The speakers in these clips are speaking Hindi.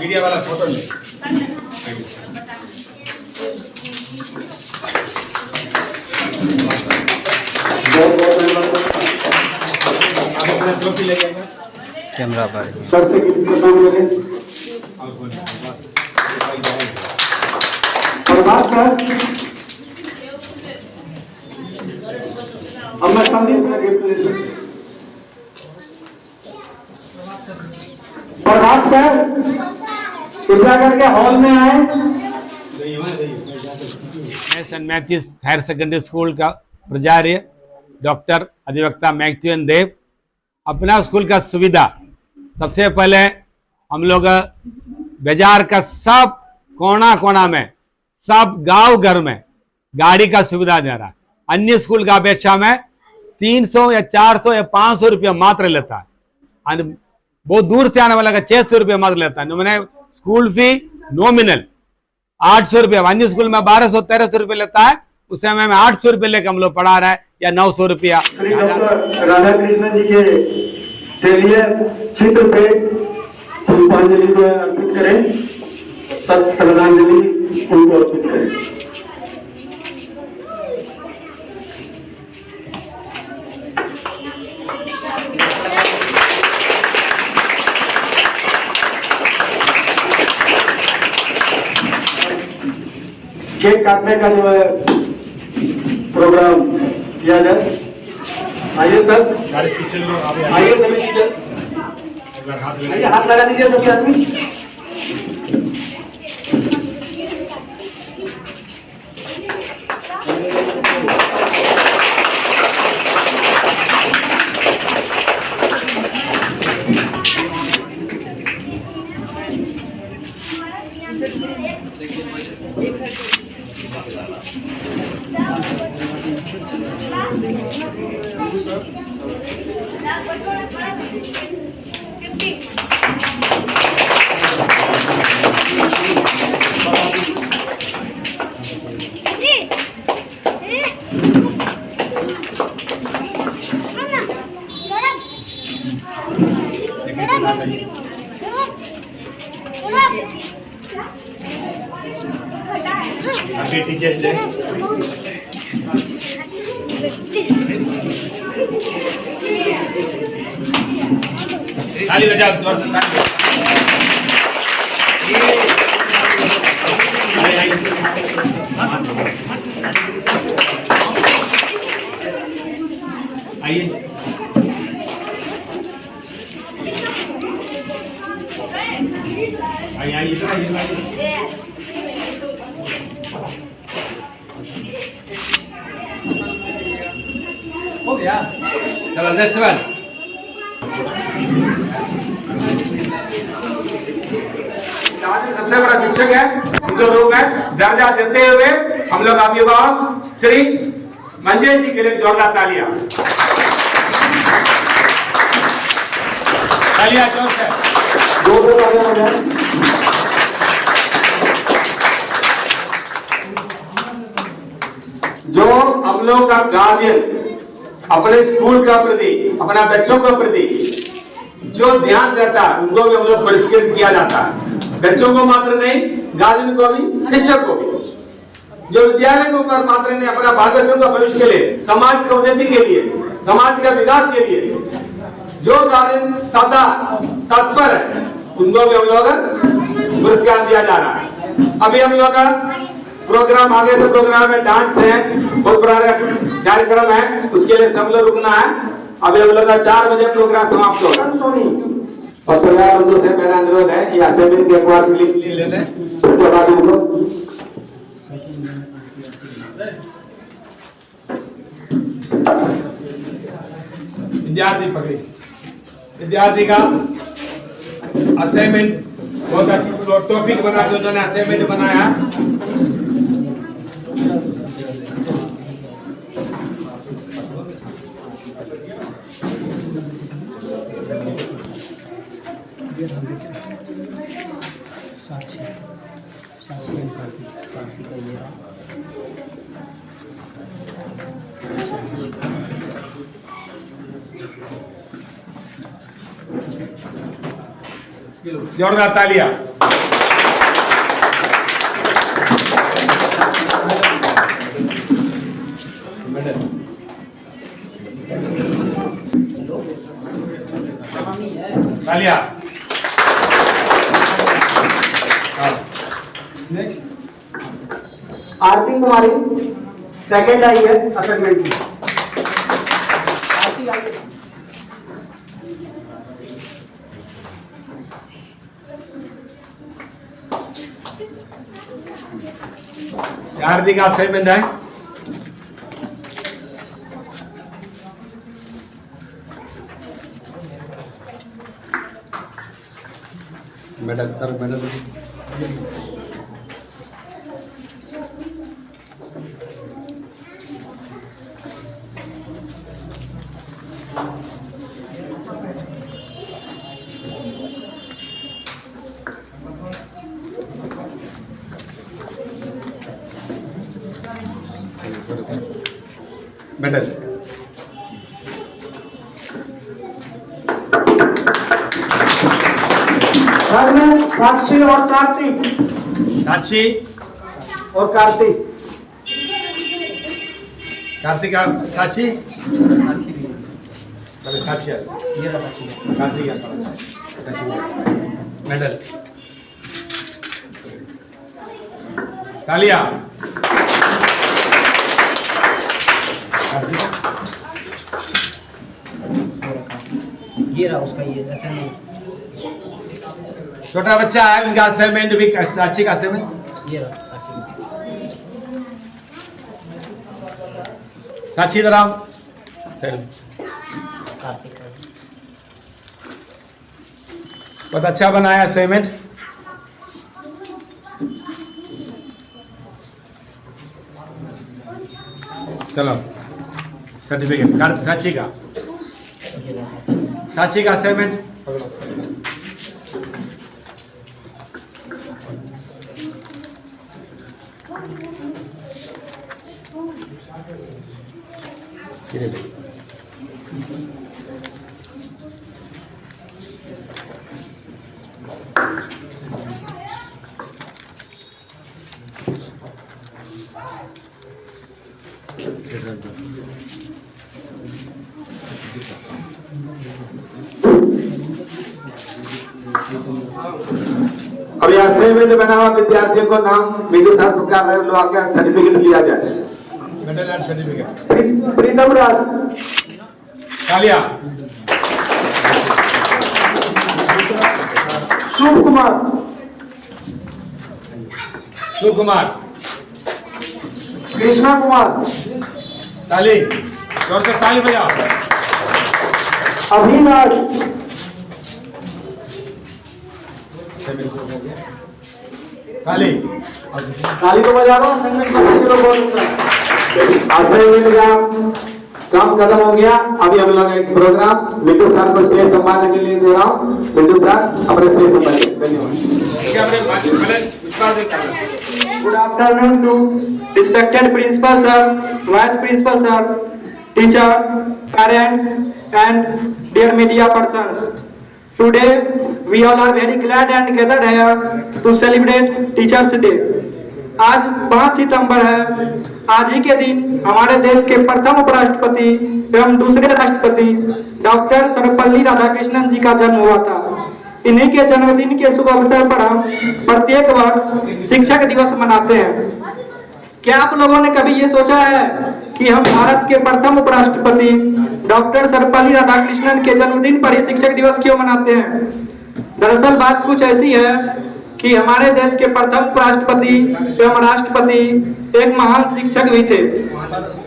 मीडिया वाला फोटो ले। आप अपना ट्रॉफी लेके आएंगे कैमरा पर सर से प्रभात सर अब मैं संदीप प्रभात सर कृपया करके हॉल में आए। मैं saint Matthews higher secondary school का प्राचार्य डॉक्टर अधिवक्ता मैथ्यून देव। अपना स्कूल का सुविधा सबसे पहले हम लोग बाजार का सब कोना कोना में सब गांव घर में गाड़ी का सुविधा दे रहा है। अन्य स्कूल का अपेक्षा में 300 या 400 या 500 रुपया मात्र लेता है। बहुत दूर से आने वाला का 600 रुपया मात्र लेता है। मैंने स्कूल फी नॉमिनल 800 रुपया, अन्य स्कूल में 1200-1300 रुपये लेता है। उस समय में 800 रुपये लेकर हम लोग पढ़ा रहे हैं या 900 रुपया। राधा कृष्ण जी के लिए चित्र पे पुष्पांजलि को अर्पित करें, सत श्रद्धांजलि उनको अर्पित करें। केक काटने का जो है प्रोग्राम किया जाए। आइए सर, आइए सभी टीचर, आइए हाथ लगा दीजिए सभी आदमी। टीचर से ताली बजाओ, जोर से ताली। आइए आइए हो गया। चलो नेक्स्ट वन। सबसे बड़ा शिक्षक है, उनको रूप में दर्जा देते हुए हम लोग अभिभावक श्री मंजेश जी के लिए जोरदार तालियां। तालियां जोर से। जो हम लोग का गार्जियन अपने स्कूल का प्रति, अपना बच्चों के प्रति जो ध्यान देता है उनको भी हम लोग पुरस्कृत किया जाता है। बच्चों को मात्र नहीं, गार्जियन को भी, शिक्षक को भी। जो विद्यालय के ऊपर मात्र नहीं, अपना बाल बच्चों का भविष्य के लिए, समाज की उन्नति के लिए, समाज का विकास के लिए जो गार्जियन सदा तत्पर है उनको भी हम लोग पुरस्कार दिया जा रहा है। अभी हम लोग का प्रोग्राम आगे से प्रोग्राम में डांस है, बहुत बड़ा कार्यक्रम है, उसके लिए सब लोग रुकना है। अभी हम लोग का 4 बजे प्रोग्राम समाप्त होगा। और परिवार बंधु से मेरा अनुरोध है कि असेंबली के बाद क्लिप ले लें, उसके बाद उनको विद्यार्थी पकड़े। विद्यार्थी का असाइनमेंट बहुत अच्छी टॉपिक बना के उन्होंने असाइनमेंट बनाया। जोरदार तालियां। तालियां। नेक्स्ट आरती कुमारी सेकंड आई है असाइनमेंट की। आरती आई। आरती का असाइनमेंट है। Medal sir, medal medal. घर में साक्षी और कार्तिक। साक्षी और कार्तिक। कार्तिक साक्षी अरे साक्षी ये रहा साक्षी। कार्तिक मेडल। तालियां। ये रहा उसका, ये ऐसा नहीं। छोटा बच्चा है, उनका असाइनमेंट भी, साक्षी का असाइनमेंट। ये रहा साक्षी। साक्षी जरा सर, कार्तिक। बहुत अच्छा बनाया असाइनमेंट। चलो सर्टिफिकेट साक्षी का, साक्षी का असाइनमेंट। अभी असाइनमेंट बना हुआ विद्यार्थियों को नाम मीडियो साहब का सर्टिफिकेट लिया जाए। Medal and certificate. Pritam Raj. तालियां। शुभ कुमार। शिव कुमार। कृष्णा कुमार। ताली, जोर से ताली बजाओ। अभिनाश। ताली, ताली तो बजा रहा हूँ। असाइनमेंट का काम खत्म हो गया। अभी हम लोग एक प्रोग्राम मिट्टू सर को स्टेज संभालने के लिए दे रहा हूँ। मिट्टू सर अपने स्टेज संभालिए। धन्यवाद। Good afternoon to respected principal sir, vice principal sir, teachers, parents and dear media persons. Today we all are very glad and gathered here to celebrate Teachers Day. आज 5 सितंबर है। आज ही के दिन हमारे देश के प्रथम उपराष्ट्रपति एवं दूसरे राष्ट्रपति डॉक्टर सर्वपल्ली राधाकृष्णन जी का जन्म हुआ था। इन्हीं के जन्मदिन के शुभ अवसर पर हम प्रत्येक वर्ष शिक्षक दिवस मनाते हैं। क्या आप लोगों ने कभी ये सोचा है कि हम भारत के प्रथम उपराष्ट्रपति डॉक्टर सर्वपल्ली राधाकृष्णन के जन्मदिन पर ही शिक्षक दिवस क्यों मनाते हैं? दरअसल बात कुछ ऐसी है कि हमारे देश के प्रथम उपराष्ट्रपति एवं राष्ट्रपति एक महान शिक्षक भी थे।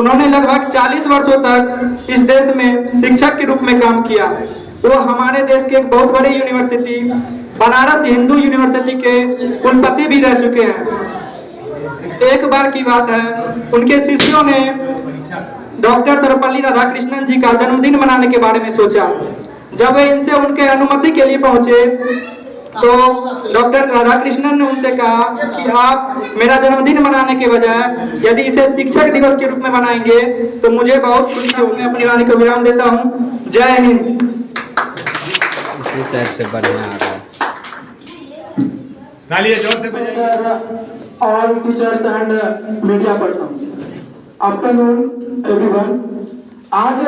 उन्होंने लगभग 40 वर्षों तक इस देश में शिक्षक के रूप में काम किया। वो हमारे देश के एक बहुत बड़े यूनिवर्सिटी बनारस हिंदू यूनिवर्सिटी के कुलपति भी रह चुके हैं। एक बार की बात है, उनके शिष्यों ने डॉक्टर सर्वपल्ली राधाकृष्णन जी का जन्मदिन मनाने के बारे में सोचा। जब वे इनसे उनके अनुमति के लिए पहुंचे तो डॉक्टर राधाकृष्णन ने उनसे कहा कि आप मेरा जन्मदिन मनाने के बजाय यदि इसे शिक्षक दिवस के रूप में मनाएंगे तो मुझे बहुत खुशी होगी। अपनी वाणी को विराम देता हूँ। जय हिंद। इसी साइड से बढ़िया आ रहा है। तालियां जोर से बजाइए। All teachers and media persons. Afternoon, everyone. आज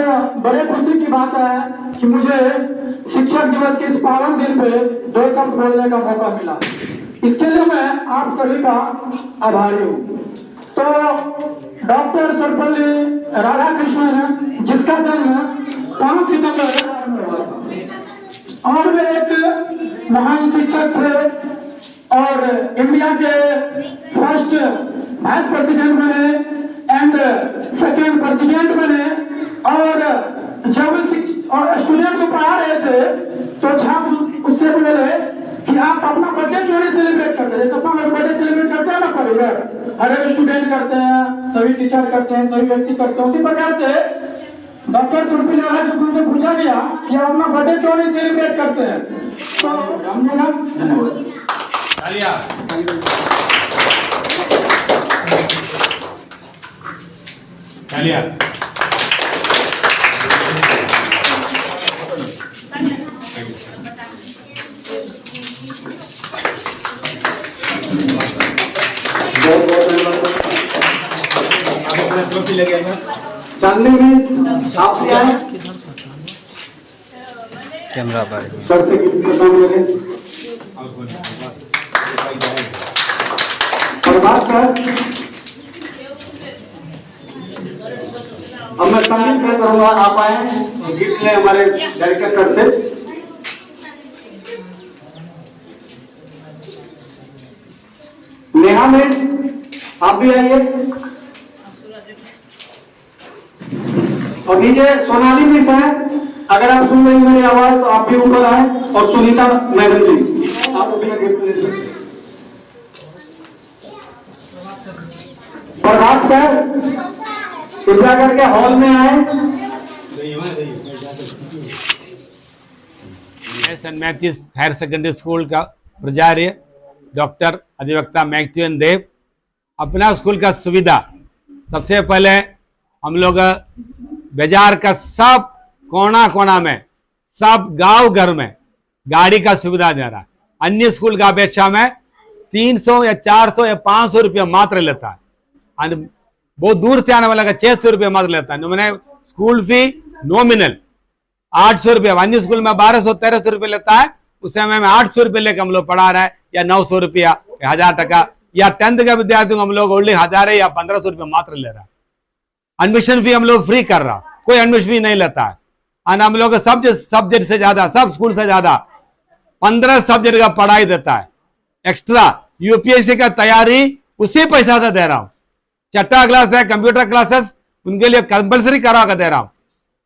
बड़े खुशी की बात है कि मुझे शिक्षक दिवस के इस पावन दिन पे दो शब्द बोलने का मौका मिला। इसके लिए मैं आप सभी का आभारी हूँ। तो डॉक्टर सर्वपल्ली राधाकृष्णन, जिसका जन्म 5 सितंबर में हुआ था, और वे एक महान शिक्षक थे और इंडिया के फर्स्ट वाइस प्रेसिडेंट बने एंड सेकेंड प्रेसिडेंट बने। और जब स्टूडेंट को पढ़ा रहे थे तो हम उससे बोले कि आप अपना बर्थडे क्यों नहीं सेलिब्रेट करते, जैसे अपना बर्थडे सेलिब्रेट करते हैं ना परिवार, हर एक स्टूडेंट करते हैं, सभी टीचर करते हैं, सभी व्यक्ति करते हैं। उसी प्रकार से डॉक्टर सर्वपल्ली राधाकृष्णन से पूछा गया कि आप अपना बर्थडे क्यों नहीं सेलिब्रेट करते हैं, तो हम बोला धन्यवाद। तालियां। तालियां। आप अपना ट्रॉफी लेके आना। चांदनी में छाप दिया है कैमरा पर सर से और बात कर। अब मैं संगीत में करूंगा, आप आए गिफ्ट ले हमारे डायरेक्टर सर से। नेहा में आप भी आइए और नीचे सोनाली मिस है, अगर आप सुन रही मेरी आवाज तो आप भी ऊपर आए। और सुनीता मैडम जी, आप अपना गिफ्ट ले सकते। प्रभात सर कृपया करके हॉल में आए। Saint Matthews higher secondary school का प्राचार्य डॉक्टर अधिवक्ता मैथ्यून देव, अपना स्कूल का सुविधा सबसे पहले हम लोग बाजार का सब कोना कोना में, सब गांव घर में गाड़ी का सुविधा दे रहा है। अन्य स्कूल का अपेक्षा में 300 या 400 या 500 रुपया मात्र लेता है, और बहुत दूर से आने वाला का 600 रुपया मात्र लेता है। मैंने स्कूल फी नॉमिनल 800 रुपया, अन्य स्कूल में 1200-1300 रुपये लेता है, उस समय में 800 रुपये लेकर हम लोग पढ़ा रहे हैं, या 900 रुपया, 1000 टका, या 10th का विद्यार्थी हम लोग ओनली 1000 या 1500 रुपये मात्र ले रहा है। एडमिशन फी हम लोग फ्री कर रहा, कोई एडमिशन फी नहीं लेता है। और हम लोग सब्जेक्ट से ज्यादा, सब स्कूल से ज्यादा 15 सब्जेक्ट का पढ़ाई देता है। एक्स्ट्रा यूपीएससी का तैयारी उसी पैसा से दे रहा हूँ। 6th क्लास है, कंप्यूटर क्लासेस उनके लिए कंपलसरी करा कर दे रहा हूँ।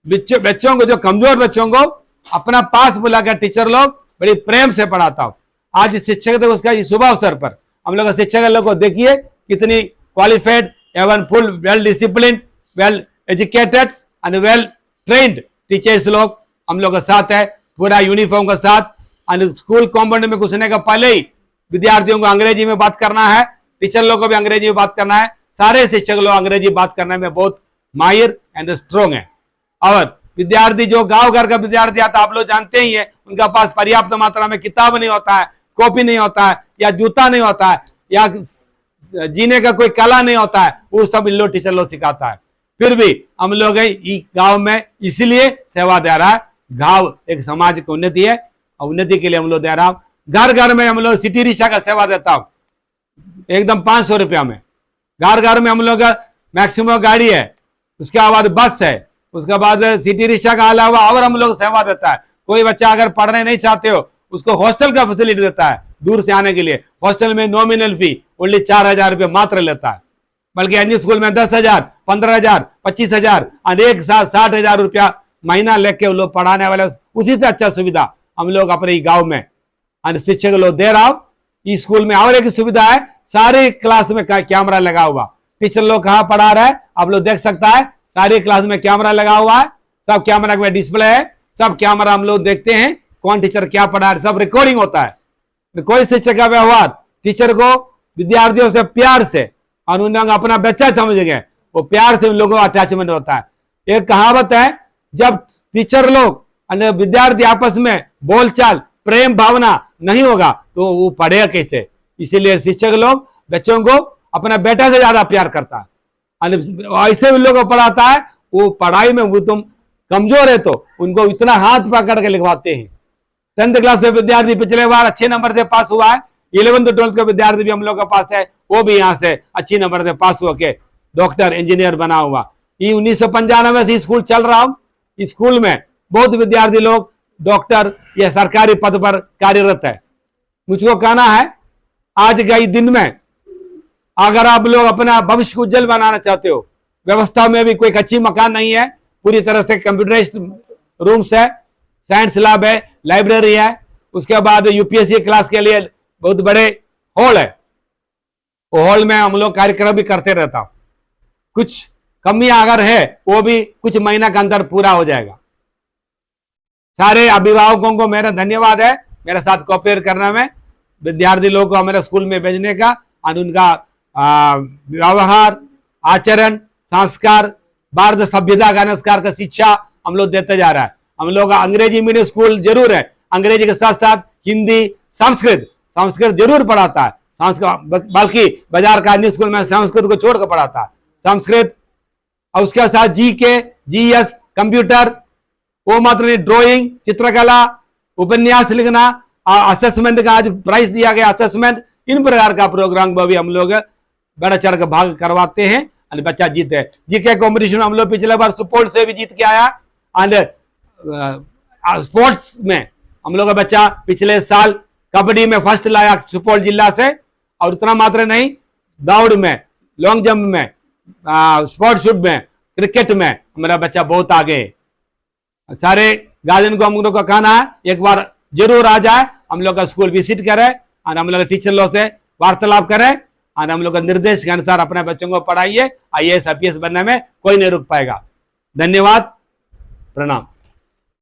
बच्चों को, जो कमजोर बच्चों को अपना पास बुलाकर टीचर लोग बड़ी प्रेम से पढ़ाता हूँ। आज शिक्षक दिवस उसका शुभ अवसर पर हम लोग शिक्षक लोग को देखिए कितनी क्वालिफाइड एवं full well discipline, well educated and well trained teachers लोग हम लोग के साथ है, पूरा यूनिफॉर्म के साथ। और स्कूल कॉम्पाउंड में घुसने का पहले ही विद्यार्थियों को अंग्रेजी में बात करना है, टीचर लोग को भी अंग्रेजी में बात करना है। सारे शिक्षक लोग अंग्रेजी बात करने में बहुत माहिर एंड स्ट्रॉन्ग है। और विद्यार्थी जो गांव घर का विद्यार्थी आता, आप लोग जानते ही है, उनका पास पर्याप्त मात्रा में किताब नहीं होता है, कॉपी नहीं होता है, या जूता नहीं होता है, या जीने का कोई कला नहीं होता है, वो सब इन लोग टीचर लोग सिखाता है। फिर भी हम लोग गांव में इसलिए सेवा दे रहा है। गांव एक समाज की उन्नति है, और उन्नति के लिए हम लोग दे रहा हूँ। घर घर में हम लोग सिटी रिक्शा का सेवा देता हूँ, एकदम 500 रुपया में। घर घर में हम लोग मैक्सिमम गाड़ी है, उसके बाद बस है, उसके बाद सिटी रिक्शा का अलावा और हम लोग सेवा देता है। कोई बच्चा अगर पढ़ने नहीं चाहते हो, उसको हॉस्टल का फैसिलिटी देता है दूर से आने के लिए। हॉस्टल में नॉमिनल फी ओनली 4000 रुपये मात्र लेता है, बल्कि अन्य स्कूल में 10,000, 15,000, 25,000 और एक साथ 60,000 रुपया महीना लेके वो लोग पढ़ाने वाले। उसी से अच्छा सुविधा हम लोग अपने गाँव में शिक्षक लोग दे रहा हूँ। इस स्कूल में और एक सुविधा है, सारी क्लास में कैमरा लगा हुआ, टीचर लोग कहाँ पढ़ा रहे हैं आप लोग देख सकता है। सारी क्लास में कैमरा लगा हुआ है, सब कैमरा में डिस्प्ले है, सब कैमरा हम लोग देखते हैं कौन टीचर क्या पढ़ा है, सब रिकॉर्डिंग होता है। कोई शिक्षक का व्यवहार टीचर को विद्यार्थियों से प्यार से, और उन्होंने अपना बच्चा समझ गए, वो प्यार से उन लोगों का अटैचमेंट होता है। एक कहावत है, जब टीचर लोग विद्यार्थी आपस में बोलचाल प्रेम भावना नहीं होगा तो वो पढ़ेगा कैसे। इसीलिए शिक्षक लोग बच्चों को अपना बेटा से ज्यादा प्यार करता है। ऐसे भी लोगों को पढ़ाता है, वो पढ़ाई में वो तुम कमजोर है तो उनको इतना हाथ पकड़ के लिखवाते हैं। 10th क्लास के विद्यार्थी पिछले बार अच्छे नंबर से पास हुआ है, 11th 12th का विद्यार्थी भी हम लोग के पास है, वो भी यहाँ से अच्छी नंबर से पास हुआ के डॉक्टर इंजीनियर बना हुआ। ये 1995 से स्कूल चल रहा हूँ। इस स्कूल में बहुत विद्यार्थी लोग डॉक्टर या सरकारी पद पर कार्यरत है। मुझको कहना है, आज के दिन में अगर आप लोग अपना भविष्य को उज्जवल बनाना चाहते हो, व्यवस्था में भी कोई अच्छी मकान नहीं है, पूरी तरह से कंप्यूटराइज्ड रूम्स है, साइंस लैब है, लाइब्रेरी है, उसके बाद यूपीएससी क्लास के लिए बहुत बड़े हॉल है। वो हॉल में हम लोग कार्यक्रम भी करते रहता हूँ। कुछ कमियां अगर है वो भी कुछ महीना के अंदर पूरा हो जाएगा। सारे अभिभावकों को मेरा धन्यवाद है मेरे साथ कोऑपरेट करने में, विद्यार्थी लोगों को हमारे स्कूल में भेजने का, और उनका व्यवहार, आचरण, संस्कार, भारत सभ्यता का संस्कार का शिक्षा हम लोग देते जा रहा है। हम लोग अंग्रेजी मीडियम स्कूल जरूर है, अंग्रेजी के साथ साथ हिंदी, संस्कृत जरूर पढ़ाता है। संस्कृत बल्कि बाजार का अन्य स्कूल में संस्कृत को छोड़कर पढ़ाता है, संस्कृत। और उसके साथ जीके, जीएस, कंप्यूटर, वो मात्र नहीं, ड्राइंग, चित्रकला, उपन्यास लिखना, असेसमेंट का आज प्राइज दिया गया असेसमेंट, इन प्रकार का प्रोग्राम भी हम लोग बड़ा चढ़ कर भाग करवाते हैं और बच्चा जीते। जीके कॉम्पिटिशन हम लोग पिछले बार सुपौल से भी जीत के आया। एंड स्पोर्ट्स में हम लोग का बच्चा पिछले साल कबड्डी में फर्स्ट लाया सुपौल जिला से। और उतना मात्र नहीं, दौड़ में, लॉन्ग जंप में, स्पोर्ट शूट में, क्रिकेट में हमारा बच्चा बहुत आगे है। सारे गार्जियन को हम लोग का कहना है, एक बार जरूर आ जाए, हम लोग का स्कूल विजिट करें और हम लोग टीचर लोग से वार्तालाप करें और हम लोग का निर्देश के अनुसार अपने बच्चों को पढ़ाइए। IAS IPS बनने में कोई नहीं रुक पाएगा। धन्यवाद, प्रणाम।